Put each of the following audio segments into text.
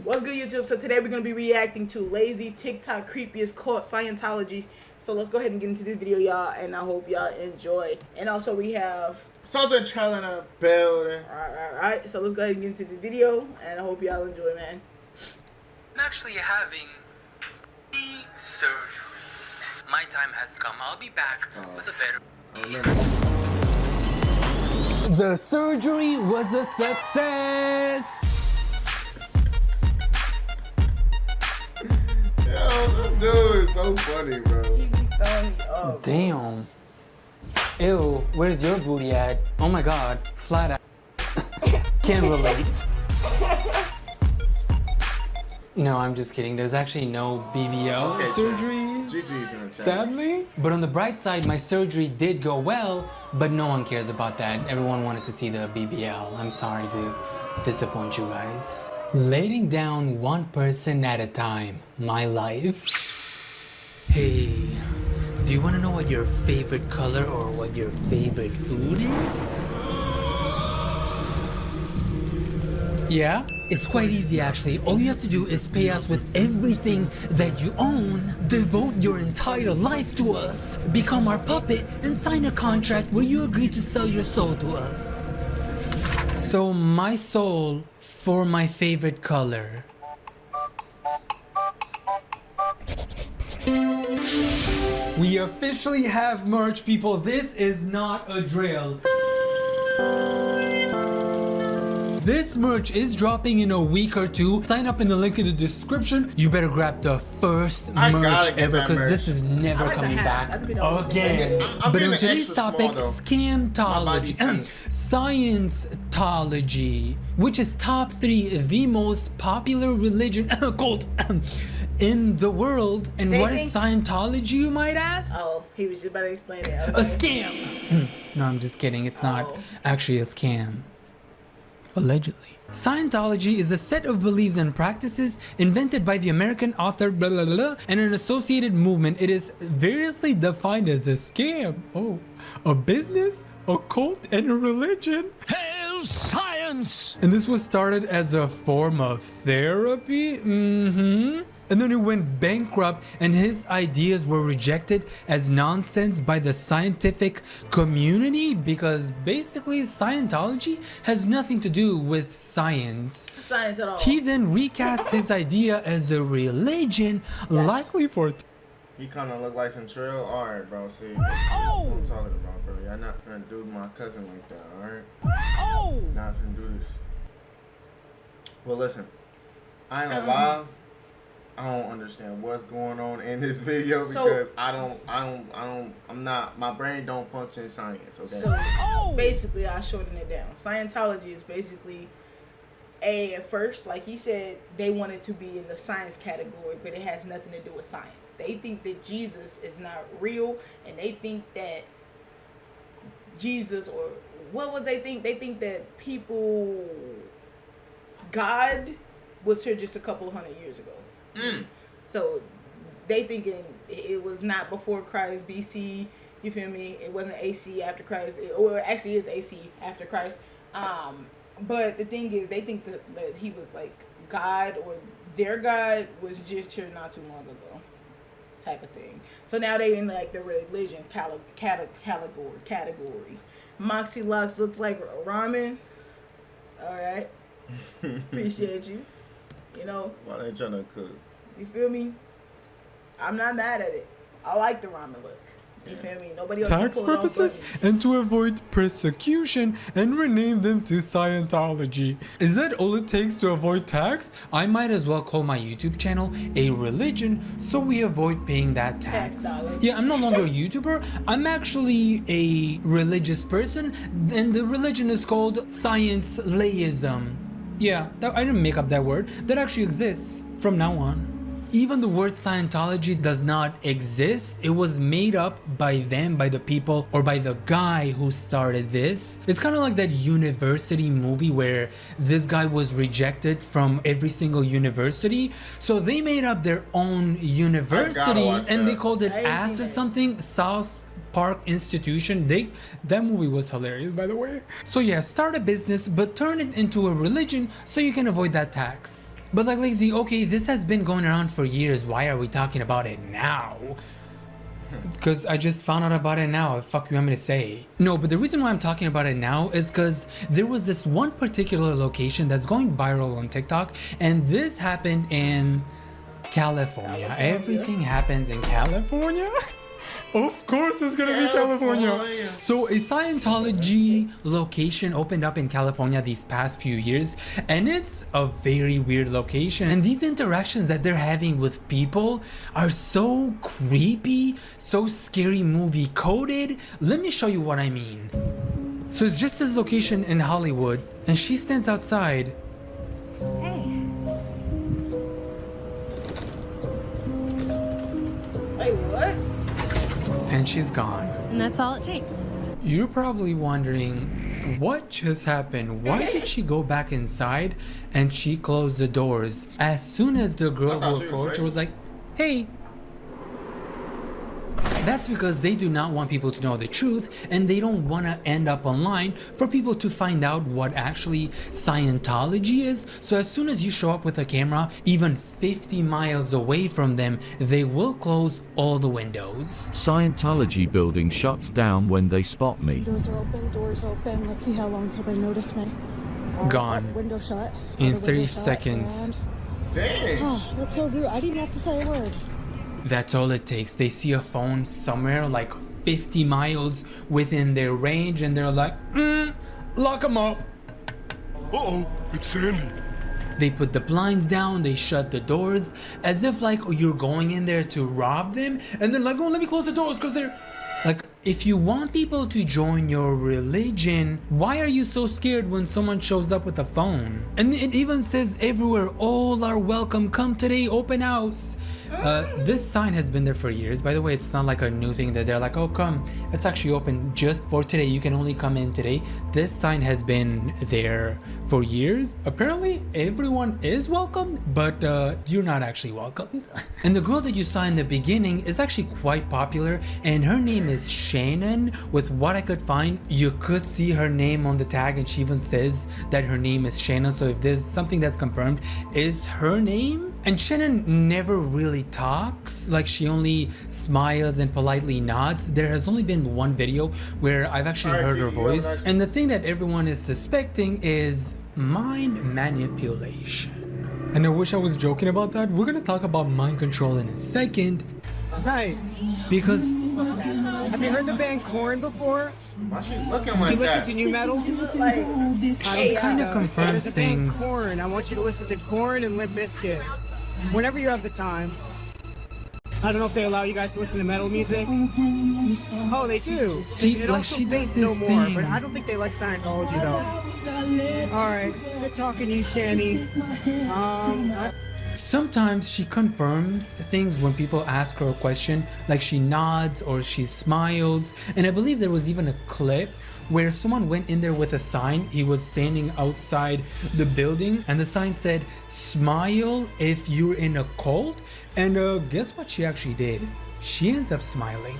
What's good, YouTube? So today we're going to be reacting to Layze, TikTok, Creepiest, caught Scientology. So let's go ahead and get into this video, y'all, and I hope y'all enjoy. And also we have Sintreal in the building. Alright. So let's go ahead and get into the video, and I hope y'all enjoy, man. I'm actually having the surgery. My time has come. I'll be back with a better... The surgery was a success. Yo, this dude is so funny, bro. He be throwing me up. Damn. Ew, where's your booty at? Oh my god, flat ass. Can't relate. No, I'm just kidding. There's actually no BBL surgery, GG's in the chat. sadly. But on the bright side, my surgery did go well, but no one cares about that. Everyone wanted to see the BBL. I'm sorry to disappoint you guys. Laying down one person at a time. My life. Hey, do you want to know what your favorite color or what your favorite food is? Yeah, it's quite easy actually. All you have to do is pay us with everything that you own, devote your entire life to us, become our puppet, and sign a contract where you agree to sell your soul to us. So my soul for my favorite color. We officially have merch, people. This is not a drill. This merch is dropping in a week or two. Sign up in the link in the description. You better grab the first merch ever, because this is never coming back again. But on today's topic, Scamtology, Scientology, which is top 3 the most popular religion cult in the world. And what is Scientology, you might ask? Oh, he was just about to explain it. Okay. A scam. No, I'm just kidding. It's not actually a scam. Allegedly. Scientology is a set of beliefs and practices invented by the American author blah, blah, blah, and an associated movement. It is variously defined as a scam, a business, a cult, and a religion. Hail science! And this was started as a form of therapy. And then he went bankrupt, and his ideas were rejected as nonsense by the scientific community, because basically Scientology has nothing to do with science. Science at all. He then recast his idea as a religion, likely for... He kind of look like Sintreal. Alright, bro, see. That's what I'm talking about, bro. Y'all not finna do my cousin like that, alright? Not finna do this. Well, listen. I ain't gonna lie. I don't understand what's going on in this video, because my brain don't function in science, okay? So basically, I'll shorten it down. Scientology is basically at first, like he said, they wanted to be in the science category, but it has nothing to do with science. They think that Jesus is not real, and they think that Jesus, or what would they think? They think that God was here just a couple hundred years ago. So they thinking it was not before Christ, BC, you feel me? It wasn't AC after Christ, or it actually is AC after Christ. But the thing is, they think that he was like God, or their God was just here not too long ago, type of thing. So now they in like the religion category. Moxie Locks looks like ramen. All right, appreciate you. You know, Why they trying to cook? You feel me? I'm not mad at it. I like the ramen look. You feel me? Nobody else tax can pull purposes, it off and to avoid persecution, and rename them to Scientology. Is that all it takes to avoid tax? I might as well call my YouTube channel a religion, so we avoid paying that tax. Yeah, I'm no longer a YouTuber. I'm actually a religious person, and the religion is called Science-Layism. Yeah, I didn't make up that word. That actually exists from now on. Even the word Scientology does not exist. It was made up by them, by the people, or by the guy who started this. It's kind of like that university movie where this guy was rejected from every single university. So they made up their own university, and they called it ASS or something, South Park Institution. That movie was hilarious, by the way. So yeah, start a business, but turn it into a religion so you can avoid that tax. But like Layze, okay, this has been going around for years. Why are we talking about it now? Because I just found out about it now. Fuck you want me to say? No, but the reason why I'm talking about it now is because there was this one particular location that's going viral on TikTok, and this happened in California. Everything happens in California? Of course it's gonna be California. So a Scientology location opened up in California these past few years, and it's a very weird location. And these interactions that they're having with people are so creepy, so scary movie coded. Let me show you what I mean. So it's just this location in Hollywood, and she stands outside. Hey. Wait, what? And she's gone. And that's all it takes. You're probably wondering what just happened. Why did she go back inside and she closed the doors? As soon as the girl who approached her was like, hey. That's because they do not want people to know the truth, and they don't want to end up online for people to find out what actually Scientology is. So as soon as you show up with a camera, even 50 miles away from them, they will close all the windows. Scientology building shuts down when they spot me. Windows are open, doors open. Let's see how long till they notice me. Gone. Window shut. In 3 seconds. Dang. Oh, that's so rude. I didn't even have to say a word. That's all it takes. They see a phone somewhere like 50 miles within their range, and they're like, lock them up. Uh-oh, it's Sandy. They put the blinds down, they shut the doors, as if like you're going in there to rob them, and they're like, oh, let me close the doors, because they're like, if you want people to join your religion, why are you so scared when someone shows up with a phone? And it even says everywhere, all are welcome, come today, open house. This sign has been there for years. By the way, it's not like a new thing that they're like, oh, come, it's actually open just for today. You can only come in today. This sign has been there for years. Apparently, everyone is welcome, but you're not actually welcome. And the girl that you saw in the beginning is actually quite popular, and her name is Shannon. With what I could find, you could see her name on the tag, and she even says that her name is Shannon. So if there's something that's confirmed is her name. And Shannon never really talks, like she only smiles and politely nods. There has only been one video where I've actually heard her voice. And the thing that everyone is suspecting is mind manipulation. And I wish I was joking about that. We're gonna talk about mind control in a second. Nice. Because have you heard the band Korn before? Why she looking like You listen that? to new metal? it kind of confirms There's a band things. Korn. I want you to listen to Korn and Limp Bizkit whenever you have the time. I don't know if they allow you guys to listen to metal music. Oh, they do. See, It like also she does plays this no more, thing. but I don't think they like Scientology though. All right, good talking to you, Shanny. Sometimes she confirms things when people ask her a question, like she nods or she smiles. And I believe there was even a clip where someone went in there with a sign. He was standing outside the building, and the sign said, smile if you're in a cult. And guess what she actually did? She ends up smiling.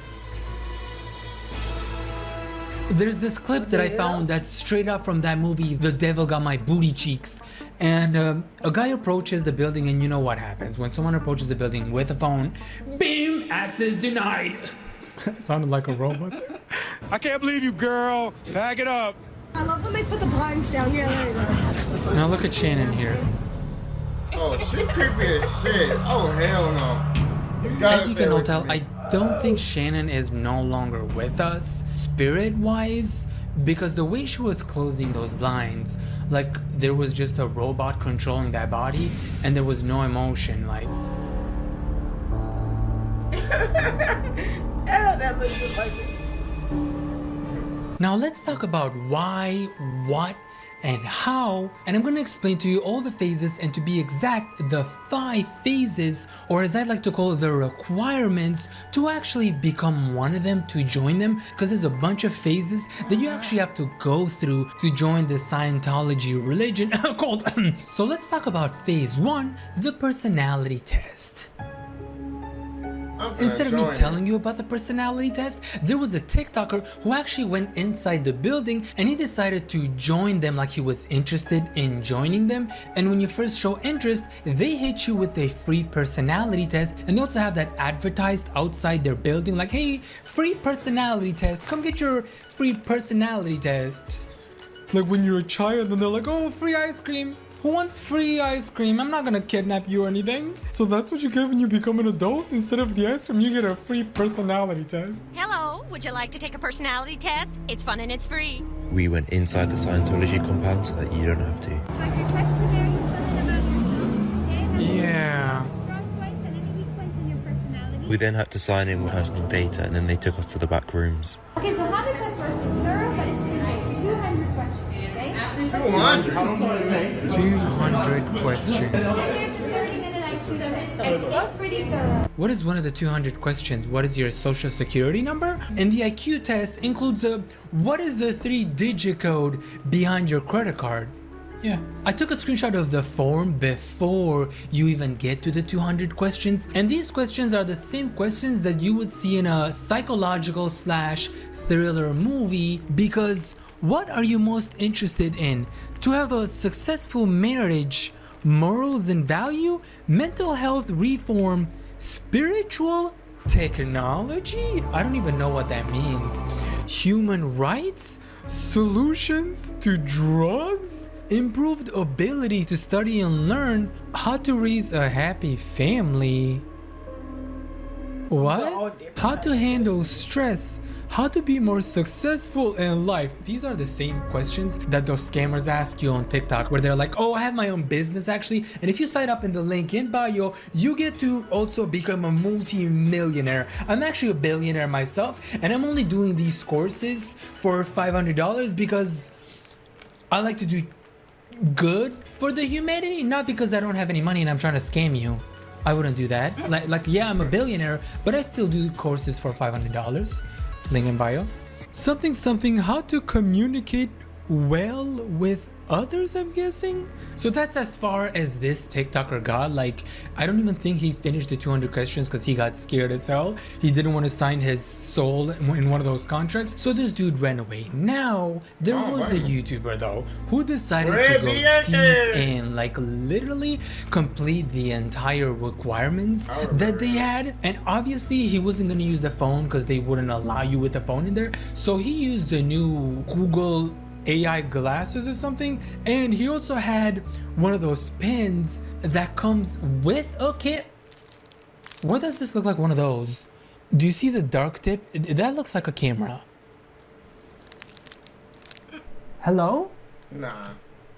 There's this clip that I found that's straight up from that movie, The Devil Got My Booty Cheeks. And a guy approaches the building, and you know what happens. When someone approaches the building with a phone, beam, access denied. Sounded like a robot there. I can't believe you, girl. Pack it up. I love when they put the blinds down here. Now look at Shannon here. Oh, she creepy as shit. Oh, hell no. You gotta As you stay can all away tell, from me. I don't think Shannon is no longer with us, spirit-wise, because the way she was closing those blinds, like there was just a robot controlling that body, and there was no emotion, like. That looks just like it. Now let's talk about why, what, and how, and I'm going to explain to you all the phases, and to be exact, the 5 phases, or as I like to call it, the requirements to actually become one of them, to join them, because there's a bunch of phases that you actually have to go through to join the Scientology religion cult. So let's talk about phase 1, the personality test. Instead of me telling you about the personality test, there was a TikToker who actually went inside the building and he decided to join them, like he was interested in joining them. And when you first show interest, they hit you with a free personality test, and they also have that advertised outside their building like, hey, free personality test, come get your free personality test. Like when you're a child and they're like, oh, free ice cream. Who wants free ice cream? I'm not gonna kidnap you or anything. So that's what you get when you become an adult? Instead of the ice cream, you get a free personality test. Hello, would you like to take a personality test? It's fun and it's free. We went inside the Scientology compound so that you don't have to. Like your questionnaire, you fill in about yourself, okay? And Yeah. strong points and any weak points in your personality. We then had to sign in with personal data, and then they took us to the back rooms. Okay, so how does this work? It's thorough, but it's simple. It's 200 questions, okay? 200? How long does it take? 200 questions. Here's a 30-minute IQ test. It's pretty thorough. What is one of the 200 questions? What is your social security number? And the IQ test includes what is the 3-digit code behind your credit card? Yeah. I took a screenshot of the form before you even get to the 200 questions. And these questions are the same questions that you would see in a psychological / thriller movie, because what are you most interested in? To have a successful marriage, morals and value, mental health reform, spiritual technology? I don't even know what that means. Human rights? Solutions to drugs? Improved ability to study and learn, how to raise a happy family. What? How to handle stress, how to be more successful in life. These are the same questions that those scammers ask you on TikTok, where they're like, oh, I have my own business actually, and if you sign up in the link in bio, you get to also become a multi-millionaire. I'm actually a billionaire myself, and I'm only doing these courses for $500 because I like to do good for the humanity, not because I don't have any money and I'm trying to scam you. I wouldn't do that. Like yeah, I'm a billionaire, but I still do courses for $500. Link in bio. Something, how to communicate well with others, I'm guessing. So that's as far as this TikToker got. Like, I don't even think he finished the 200 questions because he got scared as hell. He didn't want to sign his soul in one of those contracts. So this dude ran away. Now, there was a YouTuber though who decided to go deep and like literally complete the entire requirements that they had. And obviously he wasn't going to use a phone because they wouldn't allow you with a phone in there. So he used the new Google AI glasses or something, and he also had one of those pins that comes with a kit. What does this look like? One of those? Do you see the dark tip? That looks like a camera. Hello? Nah.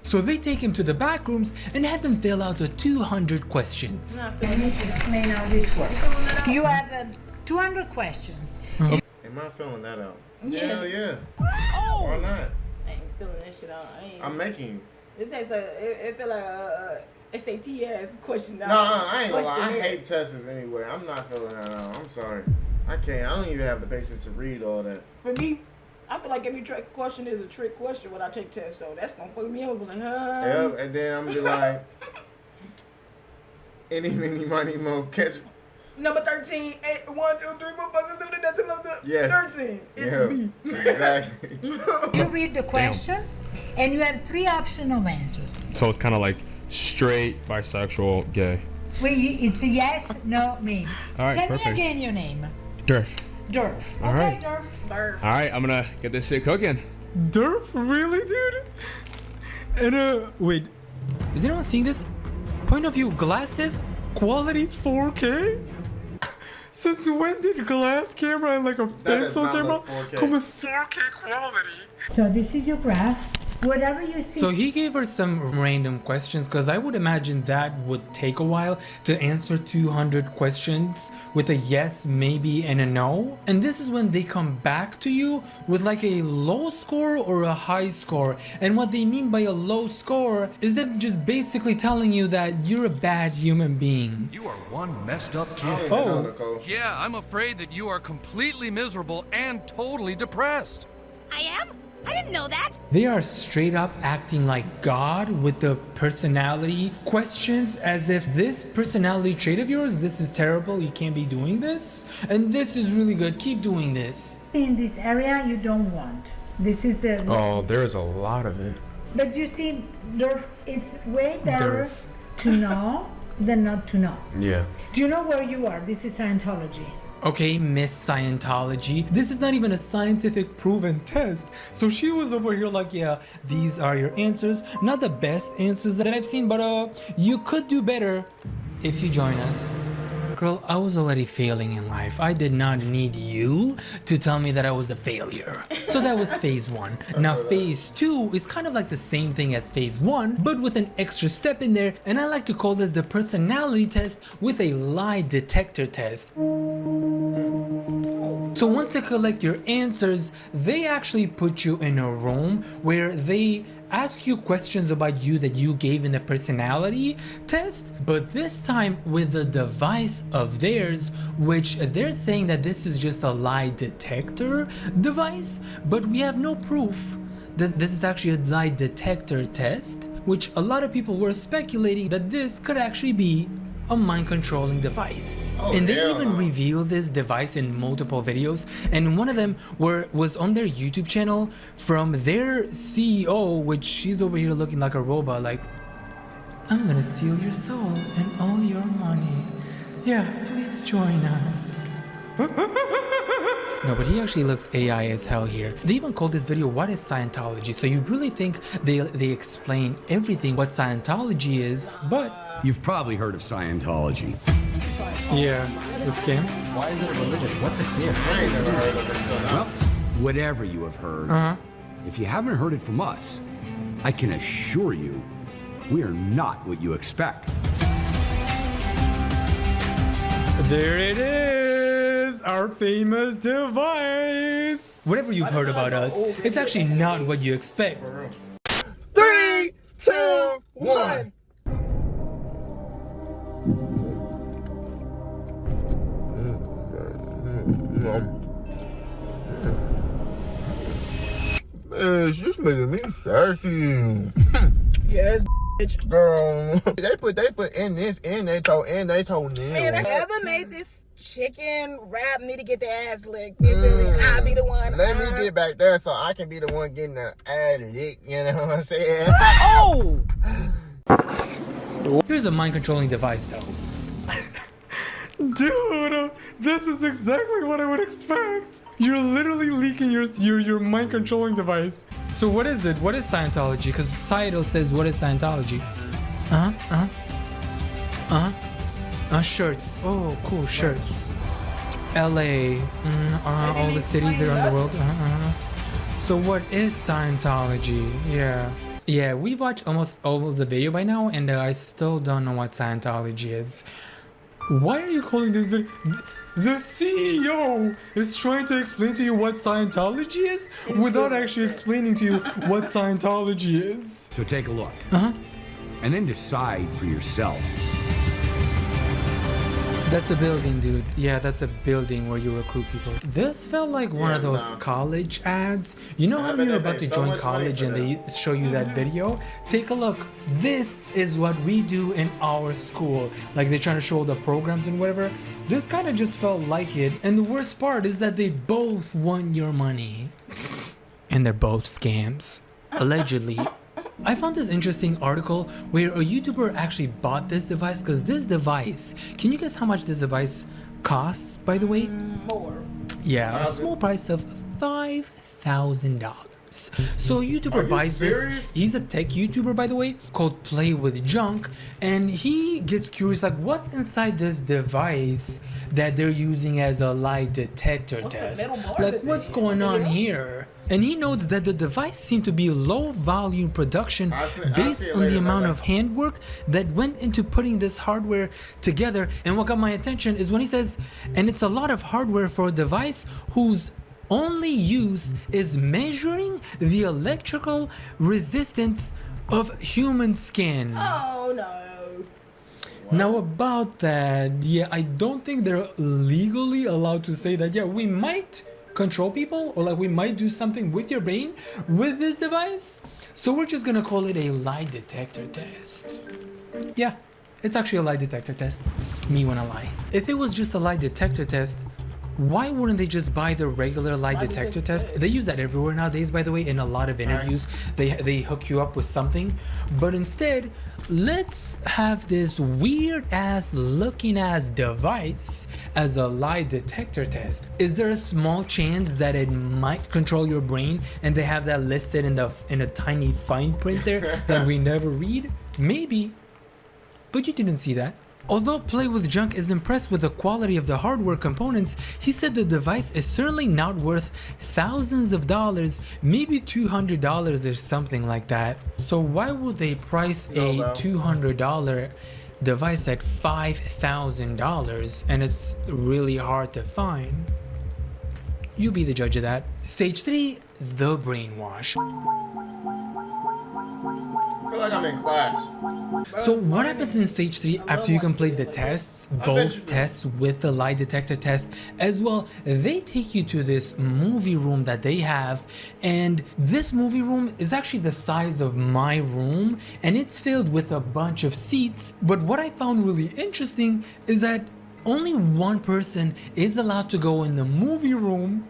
So they take him to the back rooms and have him fill out the 200 questions. I need to explain how this works. You have 200 questions. Am I filling that out? Yeah. Hell yeah. Why not? I ain't filling that shit out. I'm making you. This takes it feel like a SAT ass question. No, I ain't gonna lie. I hate tests anyway. I'm not filling that out. I'm sorry. I can't. I don't even have the patience to read all that. For me, I feel like every trick question is a trick question when I take tests, so that's gonna fuck me up. I'm like, Yep, and then I'm gonna be like, any, mini, money, mo, catch. Number 13, 8, 1, 2, 3, 4, 5, 6, 7, 8, 9, 10, 11, 12, Yes. 13. It's me. Exactly. You read the question, and you have 3 optional answers. So it's kind of like straight, bisexual, gay. It's a yes, no, maybe. All right, Tell perfect. me again your name. Durf. Durf. All Okay, right. Durf. All right, I'm gonna get this shit cooking. Durf? Really, dude? And wait, is anyone seeing this? Point of view glasses, quality 4K? Since when did glass camera and like a pencil camera come with 4K quality? So this is your graph. Whatever you see. So he gave her some random questions, because I would imagine that would take a while to answer 200 questions with a yes, maybe, and a no. And this is when they come back to you with like a low score or a high score. And what they mean by a low score is them just basically telling you that you're a bad human being. You are one messed up kid. Oh. Yeah, I'm afraid that you are completely miserable and totally depressed. I am? I didn't know that. They are straight up acting like God with the personality questions, as if this personality trait of yours, this is terrible, you can't be doing this, and this is really good, keep doing this. In this area you don't want. This is the... Oh, there's a lot of it. But you see, it's way better to know than not to know. Yeah. Do you know where you are? This is Scientology. Okay, Miss Scientology, this is not even a scientific proven test. So she was over here like, yeah, these are your answers. Not the best answers that I've seen, but you could do better if you join us. Girl, I was already failing in life. I did not need you to tell me that I was a failure. So that was phase 1. Now phase 2 is kind of like the same thing as phase 1, but with an extra step in there, and I like to call this the personality test with a lie detector test. So once they collect your answers, they actually put you in a room where they ask you questions about you that you gave in the personality test, but this time with a device of theirs, which they're saying that this is just a lie detector device, but we have no proof that this is actually a lie detector test, which a lot of people were speculating that this could actually be a mind controlling device. And they even revealed this device in multiple videos, and one of them was on their YouTube channel from their CEO, which she's over here looking like a robot, like, I'm gonna steal your soul and all your money. Yeah, please join us. No, but he actually looks AI as hell here. They even called this video, What is Scientology? So you really think they explain everything what Scientology is, but... You've probably heard of Scientology. Yeah, the scam. Why is it a religion? What's it here? Well, whatever you have heard, if you haven't heard it from us, I can assure you, we are not what you expect. There it is, our famous device. Whatever you've heard about us, it's actually not what you expect. 3, 2, 1. Man, she's making me thirsty. Yes, bitch. Girl, they put in this in they told nail. Man, if I ever made this chicken wrap, need to get the ass licked. You feel me? I'll be the one. Let me get back there so I can be the one getting the ass licked. You know what I'm saying? Oh! Here's a mind controlling device though. Dude, this is exactly what I would expect. You're literally leaking your mind controlling device. So what is it? What is Scientology? Because the title says, what is Scientology? Shirts. Oh, cool, shirts. LA. All the cities around the world. So what is Scientology? Yeah, we've watched almost all of the video by now, and I still don't know what Scientology is. Why are you calling this video? The CEO is trying to explain to you what Scientology is without actually explaining to you what Scientology is. So take a look. And then decide for yourself. That's a building, dude. Yeah, that's a building where you recruit people. This felt like one of those college ads. You know how you're about to join college and they show you that video? Take a look. This is what we do in our school. Like they're trying to show the programs and whatever. This kind of just felt like it. And the worst part is that they both want your money. And they're both scams. Allegedly. I found this interesting article where a YouTuber actually bought this device, because this device, can you guess how much this device costs, by the way? More. Yeah, a small price of $5,000. So a YouTuber buys this. He's a tech YouTuber, by the way, called Play with Junk, and he gets curious, like, what's inside this device that they're using as a lie detector test? Like, what's going on here? And he notes that the device seemed to be low volume production based on the amount of handwork that went into putting this hardware together. And what got my attention is when he says, and it's a lot of hardware for a device whose only use is measuring the electrical resistance of human skin. Oh no. Now about that, yeah, I don't think they're legally allowed to say that. Yeah, we might control people, or like we might do something with your brain with this device. So we're just gonna call it a lie detector test. Yeah, it's actually a lie detector test. Me when I lie. If it was just a lie detector test, why wouldn't they just buy the regular lie detector test? They use that everywhere nowadays, by the way. In a lot of interviews, they hook you up with something. But instead, let's have this weird ass looking ass device as a lie detector test. Is there a small chance that it might control your brain, and they have that listed in a tiny fine print there that we never read? Maybe, but you didn't see that. Although Play With Junk is impressed with the quality of the hardware components, he said the device is certainly not worth thousands of dollars, maybe $200 or something like that. So why would they price a $200 device at $5,000 and it's really hard to find? You be the judge of that. Stage 3, the brainwash. I feel like I'm in class. So what happens in stage 3 after you complete the tests, both tests with the lie detector test as well? They take you to this movie room that they have, and this movie room is actually the size of my room, and it's filled with a bunch of seats. But what I found really interesting is that only one person is allowed to go in the movie room.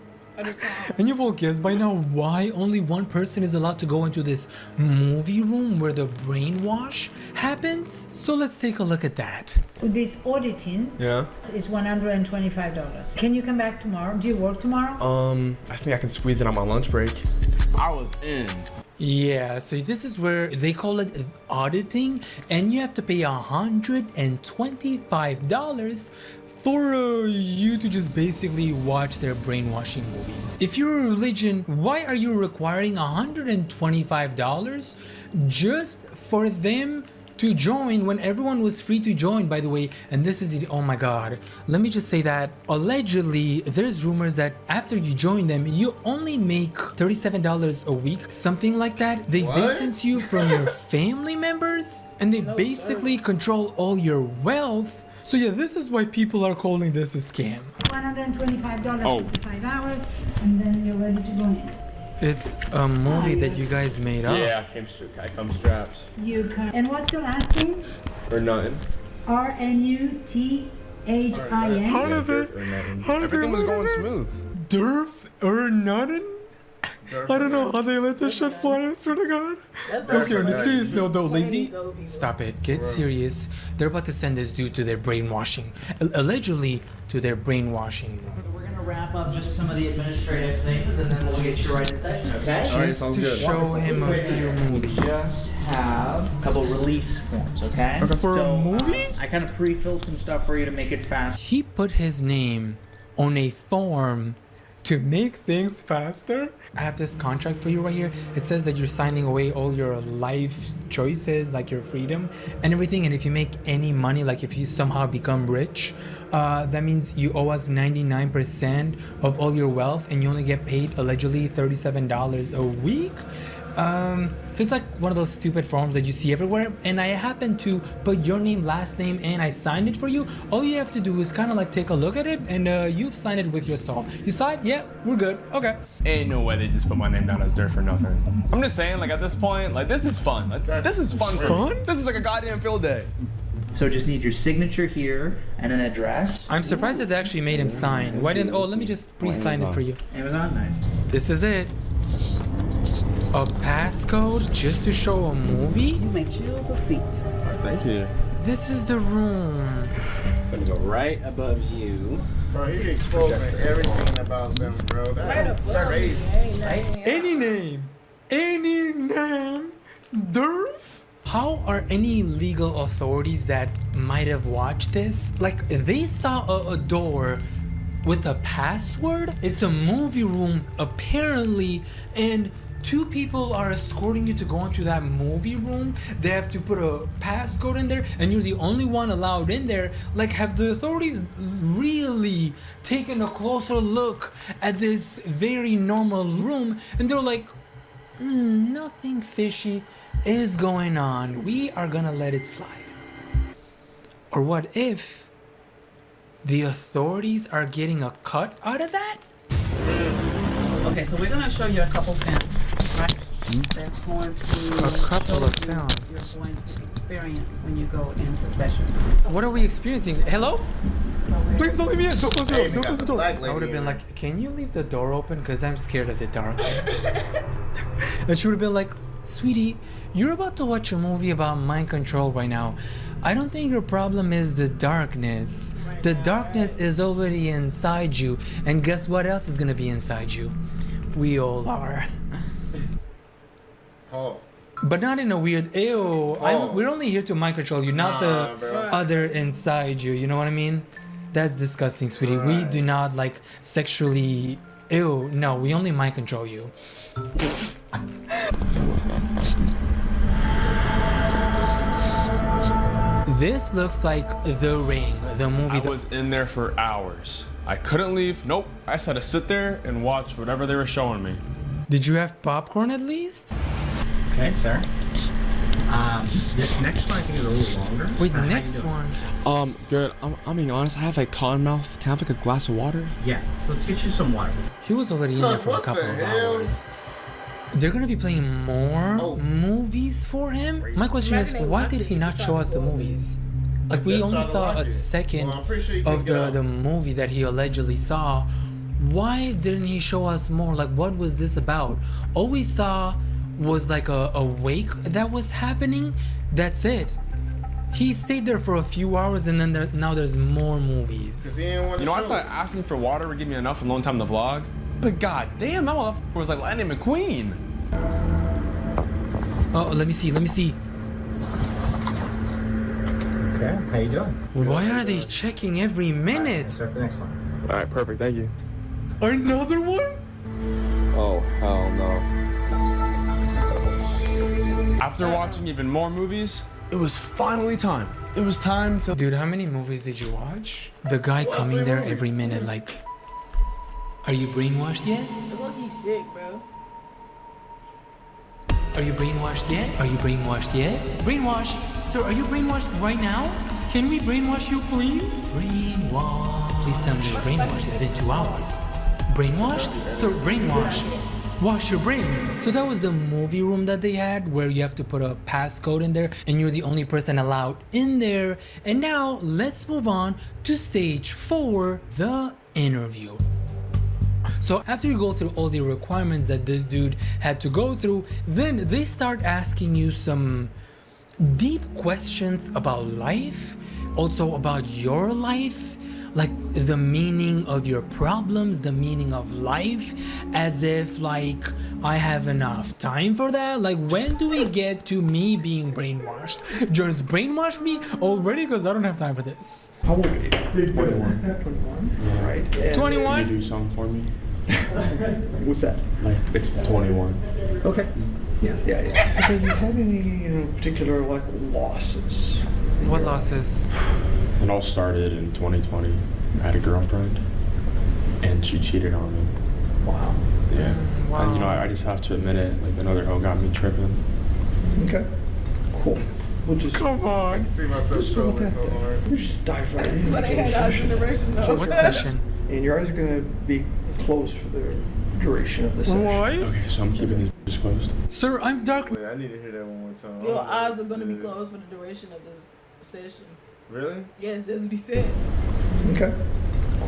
And you've all guessed by now why only one person is allowed to go into this movie room where the brainwash happens. So let's take a look at that. This auditing is $125. Can you come back tomorrow? Do you work tomorrow? I think I can squeeze it on my lunch break. I was in. Yeah, so this is where they call it auditing, and you have to pay $125 for you to just basically watch their brainwashing movies. If you're a religion, why are you requiring $125 just for them to join when everyone was free to join, by the way? And this is it. Oh my god, let me just say that allegedly there's rumors that after you join them you only make $37 a week, something like that. They distance you from your family members, and they basically control all your wealth. So yeah, this is why people are calling this a scam. $125 for 5 hours, and then you're ready to go in. It's a movie that you guys made up. Yeah, I come strapped. You can. And what's your last name? Or nothing. RNUTHIN. How did it? Everything was going smooth. Durf or nothing? I don't know how they let this shit fly, I swear to god. Okay, on a serious note though, Layze, stop it, get serious. They're about to send this dude to their brainwashing, allegedly to their brainwashing room. We're gonna wrap up just some of the administrative things, and then we'll get you right in session, okay? Just to show him a few movies. Just have a couple release forms, okay? For a movie? I kind of pre-filled some stuff for you to make it fast. He put his name on a form to make things faster. I have this contract for you right here. It says that you're signing away all your life choices, like your freedom and everything. And if you make any money, like if you somehow become rich, that means you owe us 99% of all your wealth, and you only get paid allegedly $37 a week. So it's like one of those stupid forms that you see everywhere, and I happen to put your name, last name, and I signed it for you. All you have to do is kind of like take a look at it, and you've signed it with your soul. You signed? Yeah, we're good. Okay. Ain't no way they just put my name down as dirt for nothing. I'm just saying, like at this point, like this is fun. Like, this is fun. This is like a goddamn field day. So just need your signature here and an address. I'm surprised that they actually made him sign. Why didn't? Oh, let me just pre-sign it for you. Amazon, nice. This is it. A passcode just to show a movie? You may choose a seat. Alright, thank you. This is the room. Gonna go right above you. Bro, he exposing everything about them, bro. That's crazy. Any name. Any name. Durf? How are any legal authorities that might have watched this? Like, they saw a door with a password? It's a movie room, apparently, and 2 people are escorting you to go into that movie room. They have to put a passcode in there, and you're the only one allowed in there. Like, have the authorities really taken a closer look at this very normal room? And they're like, nothing fishy is going on. We are gonna let it slide. Or what if the authorities are getting a cut out of that? Okay, so we're gonna show you a couple films, right? That's going to A couple show of you films. You're going to experience when you go into sessions. What are we experiencing? Hello? Please don't leave me in. Don't close the door. Don't close the door. I would have been like, can you leave the door open? Because I'm scared of the dark. And she would have been like, sweetie, you're about to watch a movie about mind control right now. I don't think your problem is the darkness. The darkness is already inside you. And guess what else is going to be inside you? We all are. Pause. But not in a weird, ew. We're only here to mind control you, not the bro. other inside you. You know what I mean? That's disgusting, sweetie. We do not like sexually, ew. No, we only mind control you. This looks like The Ring, the movie. I was in there for hours. I couldn't leave. Nope. I just had to sit there and watch whatever they were showing me. Did you have popcorn at least? Okay, sir. This next one I think is a little longer. Wait, next one. Good. I'm being honest. I have like cotton mouth. Can I have like a glass of water? Yeah. Let's get you some water. He was already in there for a couple of hours. They're gonna be playing more movies for him. My question is, why did he not show us the movies? Like, we only saw a second of the movie that he allegedly saw. Why didn't he show us more? Like, what was this about? All we saw was like a wake that was happening. That's it. He stayed there for a few hours and then now there's more movies. You know, I thought asking for water would give me enough alone time to vlog. But god damn, that motherfucker was like Lightning McQueen. Oh, let me see. Okay, how you doing? Why are they checking every minute? Start the next one. All right, perfect. Thank you. Another one? Oh hell no. After watching even more movies, it was finally time. It was time to. Dude, how many movies did you watch? The guy coming there every minute, like, are you brainwashed yet? It's like he's sick, bro. Are you brainwashed yet? Are you brainwashed yet? Brainwash! Sir, are you brainwashed right now? Can we brainwash you, please? Brainwash. Please tell me you're brainwashed. It's been 2 hours. Brainwashed? Sir, brainwash. Wash your brain. So that was the movie room that they had where you have to put a passcode in there and you're the only person allowed in there. And now let's move on to stage 4, the interview. So after you go through all the requirements that this dude had to go through, then they start asking you some deep questions about life, also about your life, like the meaning of your problems, the meaning of life, as if like I have enough time for that. Like, when do we get to me being brainwashed? Just brainwash me already, because I don't have time for this. How old are you? 21. 21? Yeah. Right. 21? Can you do something for me? What's that? Like, it's 21. Okay. Yeah. Okay, you had any, particular, like, losses? What losses? It all started in 2020. I had a girlfriend, and she cheated on me. Wow. Yeah. Wow. And, I just have to admit it. Like, another hoe got me tripping. Okay. Cool. We'll just come on. I can see myself trolling so hard. We'll just dive right in. But I had our generation though. What session? And your eyes are gonna be closed for the duration of the session. Why? Okay, so I'm keeping these closed. Sir, I'm dark. Wait, I need to hear that one more time. Your eyes are gonna be closed for the duration of this session. Really? Yes, that's what he said. Okay.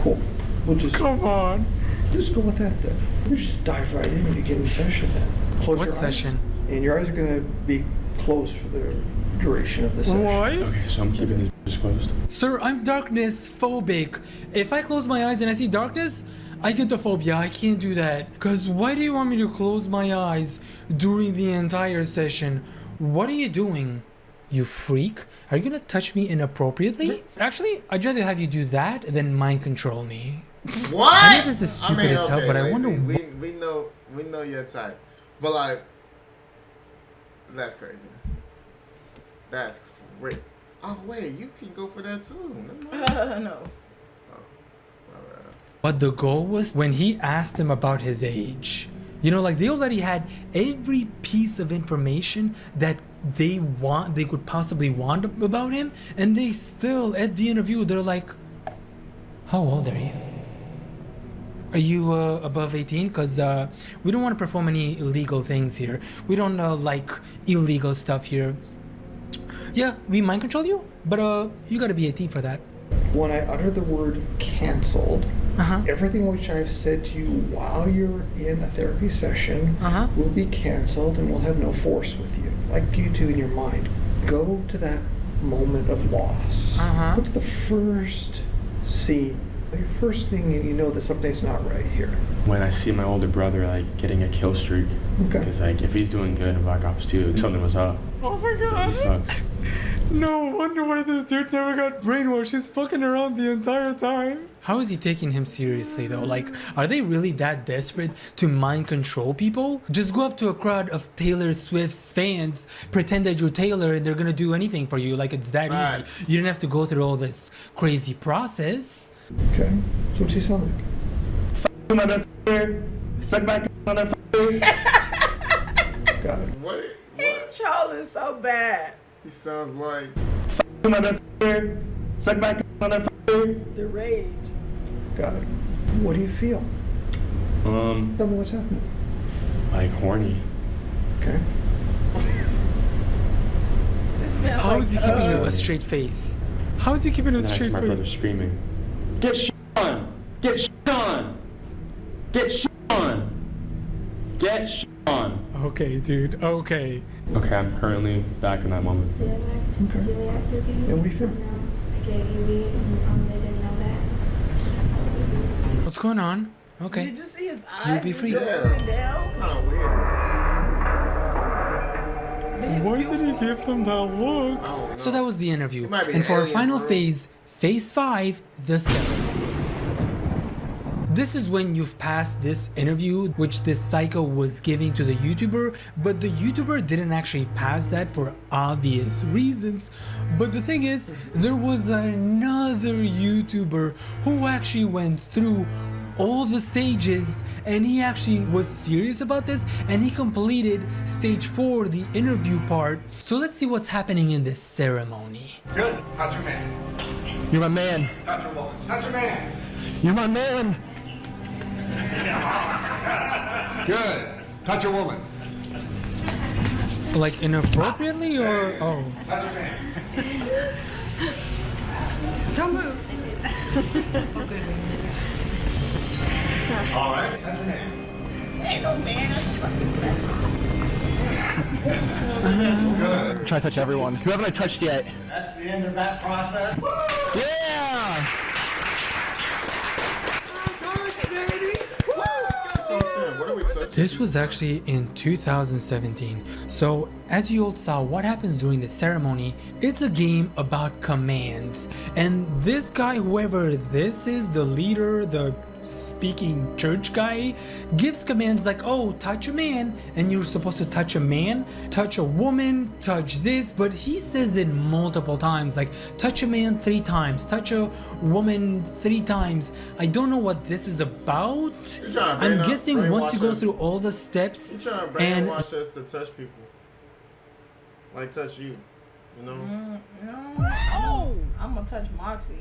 Cool. We'll just come on. Just go with that then. We'll just dive right in and begin the session then. Close What your eyes. session? And your eyes are gonna be closed for the duration of the session. Why? Okay, so I'm keeping these closed. Sir, I'm darkness phobic. If I close my eyes and I see darkness, I get the phobia. I can't do that. Cause why do you want me to close my eyes during the entire session? What are you doing? You freak. Are you gonna touch me inappropriately? Actually, I'd rather have you do that than mind control me. What? I know this is stupid as hell, but I Layze, wonder we know your type. But like, that's crazy. That's great. Oh wait, you can go for that too. No. But the goal was when he asked him about his age. Like they already had every piece of information that they could possibly want about him, and they still at the interview they're like, how old are you? Are you above 18? Because we don't want to perform any illegal things here. We don't like illegal stuff here. Yeah, we mind control you, but you gotta be 18 for that. When I utter the word canceled, everything which I've said to you while you're in a therapy session will be canceled and will have no force with you. Like you do in your mind. Go to that moment of loss. What's the first scene? The first thing you know that something's not right here. When I see my older brother like getting a kill streak, because like if he's doing good in Black Ops 2, something was up. Oh my god! No wonder why this dude never got brainwashed. He's fucking around the entire time. How is he taking him seriously though? Like, are they really that desperate to mind control people? Just go up to a crowd of Taylor Swift's fans, pretend that you're Taylor, and they're gonna do anything for you. Like, it's that easy. You don't have to go through all this crazy process. Okay, so what's he sound like? Motherfucker, suck back, motherfucker. Got it. What? He's trolling so bad. He sounds like motherfucker, suck back, motherfucker. The rage. Got it. What do you feel? Tell me what's happening. Like horny. Okay. How is he keeping a straight face? How is he keeping a straight my face? brother screaming, "Get shit on! Get shit on! Get shit on! Get shit on!" Okay, dude. Okay. Okay, I'm currently back in that moment. Okay. And what do you feel? What's going on? Okay. Did you see his eyes? You'll be free. Going down? kind of weird. Why did he give them that look? So that was the interview. And for our final phase, phase 5, the ceremony. This is when you've passed this interview which this psycho was giving to the YouTuber, but the YouTuber didn't actually pass that for obvious reasons. But the thing is, there was another YouTuber who actually went through all the stages, and he actually was serious about this, and he completed stage 4, the interview part. So let's see what's happening in this ceremony. Good. Touch your man. You're my man. Touch your woman. Touch your man. You're my man. Good. Touch your woman. Like inappropriately or oh? Touch your man. Don't move. All right. Touch your man. Ain't no man. Good. Try to touch everyone. Who haven't I touched yet? That's the end of that process. Yeah! This was actually in 2017. So as you all saw, what happens during the ceremony, it's a game about commands. And this guy, whoever this is, the leader, the speaking church guy, gives commands like, oh, touch a man, and you're supposed to touch a man, touch a woman, touch this, but he says it multiple times, like touch a man 3 times, touch a woman 3 times. I don't know what this is about. I'm guessing once you go through all the steps You're trying to and brainwash us to touch people. Like touch you, you know? No, I'm gonna touch Moxie.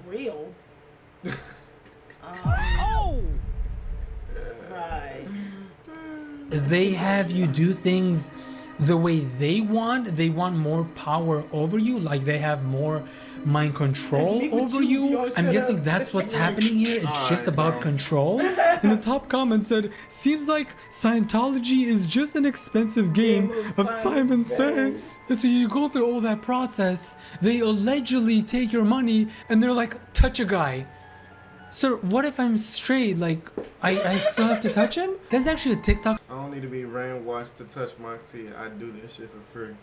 Real. Right. they have you do things the way they want. They want more power over you, like they have more mind control over you. I'm guessing that's what's happening here. It's just about control. And the top comment said, seems like Scientology is just an expensive game of Simon Says. And so you go through all that process, they allegedly take your money, and they're like, touch a guy. Sir, what if I'm straight? Like, I still have to touch him? That's actually a TikTok. I don't need to be brainwashed to touch Moxie. I do this shit for free.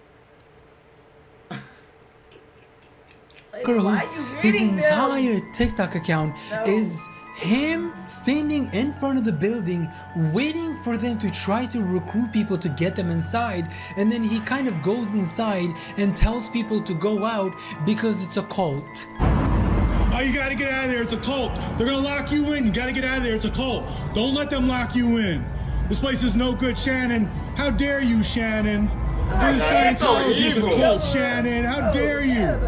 Who's his entire TikTok account is him standing in front of the building waiting for them to try to recruit people to get them inside, and then he kind of goes inside and tells people to go out because it's a cult. Oh, you gotta get out of there. It's a cult. They're gonna lock you in. You gotta get out of there. It's a cult. Don't let them lock you in. This place is no good, Shannon. How dare you, Shannon? This Scientology is a cult, Shannon. How dare you?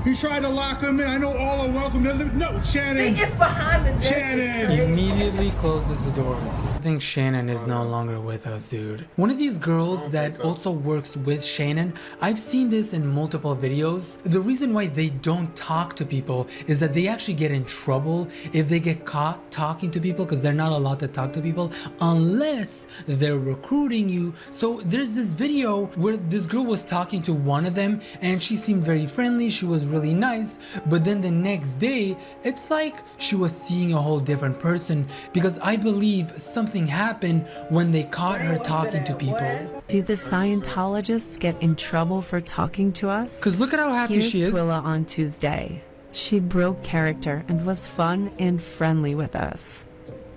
He tried to lock him in. I know all are welcome. No, Shannon. See, it's behind the desk. Shannon. Immediately closes the doors. I think Shannon is no longer with us, dude. One of these girls that also works with Shannon, I've seen this in multiple videos. The reason why they don't talk to people is that they actually get in trouble if they get caught talking to people, because they're not allowed to talk to people unless they're recruiting you. So there's this video where this girl was talking to one of them and she seemed very friendly, she was really nice, but then the next day it's like she was seeing a whole different person, because I believe something happened when they caught her talking to people. Do the Scientologists get in trouble for talking to us? Because look at how happy she is. Here's Twila on Tuesday. She broke character and was fun and friendly with us.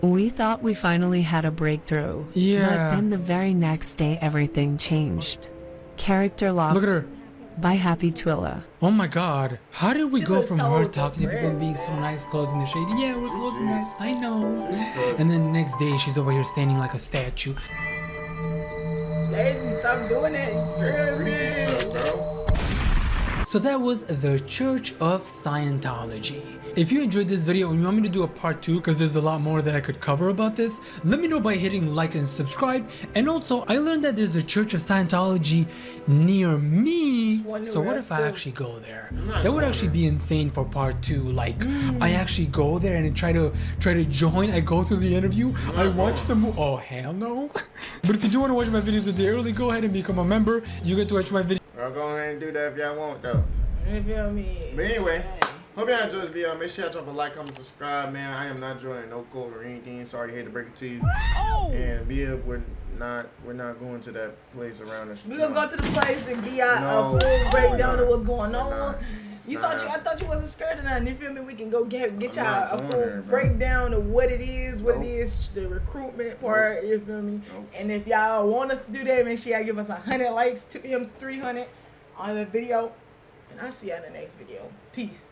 We thought we finally had a breakthrough. Yeah. But then the very next day everything changed. Character locked. Look at her. By Happy Twila. Oh my god. How did we go from her talking to people and being so nice, closing the shade? Yeah, we're closing nice. I know. And then the next day she's over here standing like a statue. Layze, stop doing that. You scared me. So that was the Church of Scientology. If you enjoyed this video and you want me to do a part 2, because there's a lot more that I could cover about this, let me know by hitting like and subscribe. And also, I learned that there's a Church of Scientology near me. So what if I actually go there? That would actually be insane for part 2. Like, I actually go there and try to join. I go through the interview. I watch the movie. Oh, hell no. But if you do want to watch my videos a day early, go ahead and become a member. You get to watch my video. I'll go ahead and do that if y'all want, though. You feel me? But anyway, hope y'all enjoyed this video. Make sure y'all drop a like, comment, subscribe, man. I am not joining no cult or anything. Sorry, hate to break it to you. And we're not going to that place around the street. We're gonna go to the place and get y'all a full breakdown of what's going on. I thought you wasn't scared of nothing. You feel me? We can go get y'all a full breakdown of what it is, the recruitment part. You feel me? And if y'all want us to do that, make sure y'all give us 100 likes to him 300 on the video. And I'll see y'all in the next video. Peace.